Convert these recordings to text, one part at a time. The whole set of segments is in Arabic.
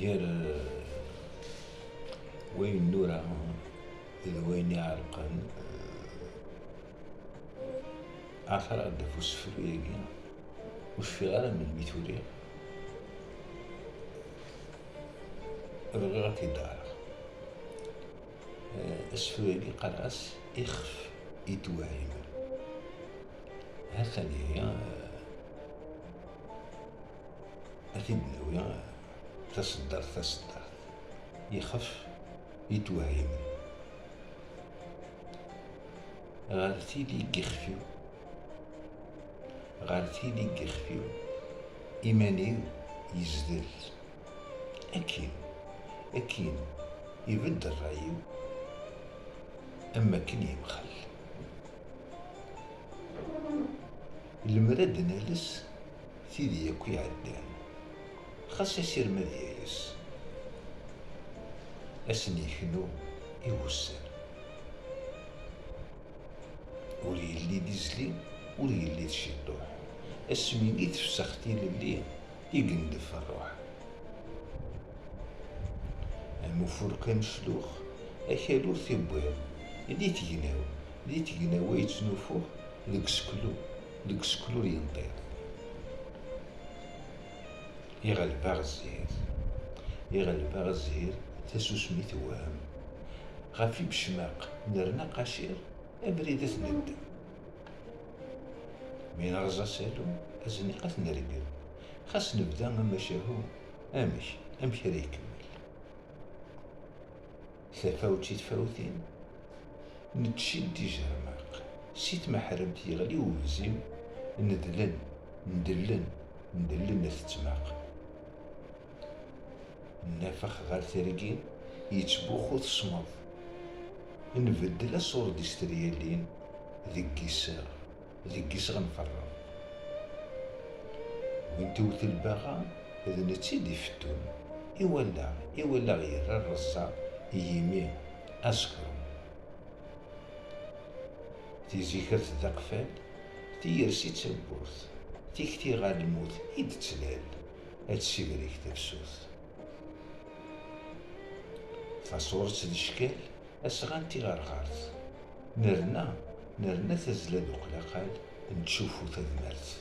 ير وين نورا إذ وين يعرقن عثر أدف وسفريقين وش في غالا من بيتوري رغاكي دار السفريقي قرأس إخف يتوهم هثاني أتبنو تصدر يخف يتوهم غارتي لي يخفيو إيمانيو يزدل أكين يبدل رايو أما كن يبخل المراد نالس تيدي يكو يعدان خاص يسير مذيايس أسني يخنو يوسر ولي اللي ديزلي ولي اللي تشدوح اسمي تفسختي للي يقندف الروح المفرق مشلوخ أكالور ثبوه اللي تجناو يتنوفوه لكسكلو ينطير يغلب الزهير تسوسمي توهم غافي بشماق نرنا قاشير أبريدة ندم من رزا سالو أزنقة نرقل خاص نبدا مشاهو أمش راه يكمل ثفاوتي تفاوتين نتشد جرماق سيت ما حرمت يغلي وبزيو ندلن تتماق نافخ غير ترقين يتبوخو تصمض نبدل صور ديستريالين ذي قيس غنفرغ وين توت الباغا إذا نتسيد يفتون إولا غير الرزا يمين أسكرو تيزيكر تدقفال تيرسي تسبوث تيكتي غاد الموت تسلال هتسيبريك تبسوث فصورة الشكال أسغانتي غارغارت نرنا تزلاد وقلاقال نتشوفو تذمرت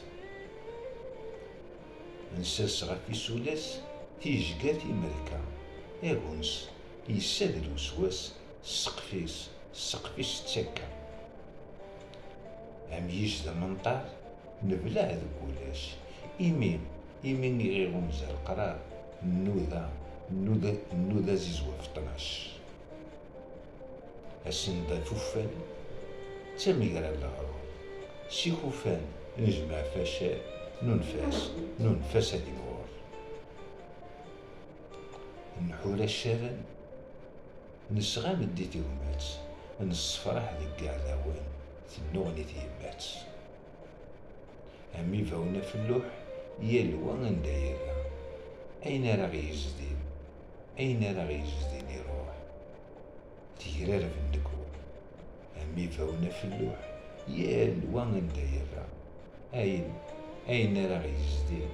نساس غفي سولاس تيجقاتي مركا إغونس يساد الوسواس سقفيس تسكا عم يجد منطار نبلع ذكولاش إيمين يغيغون زال القرار النوذا زيزوا في 12 السندا فوفان تميقرا الغرور سي خوفان نجمع فاشا ننفاس هادي مغور نحورا الشارن نسغام الديتي ومات نصفرح ذي قاع ذاوين تنوغني تيمات عمي فاونا في اللوح يالوان ندايرها أين راه يزدين يروح تيرار في النكور عمي فاونا في اللوح يالوان ندايرها أين راه يزدين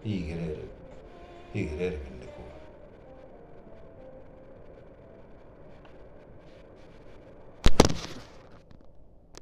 يقرار في النكور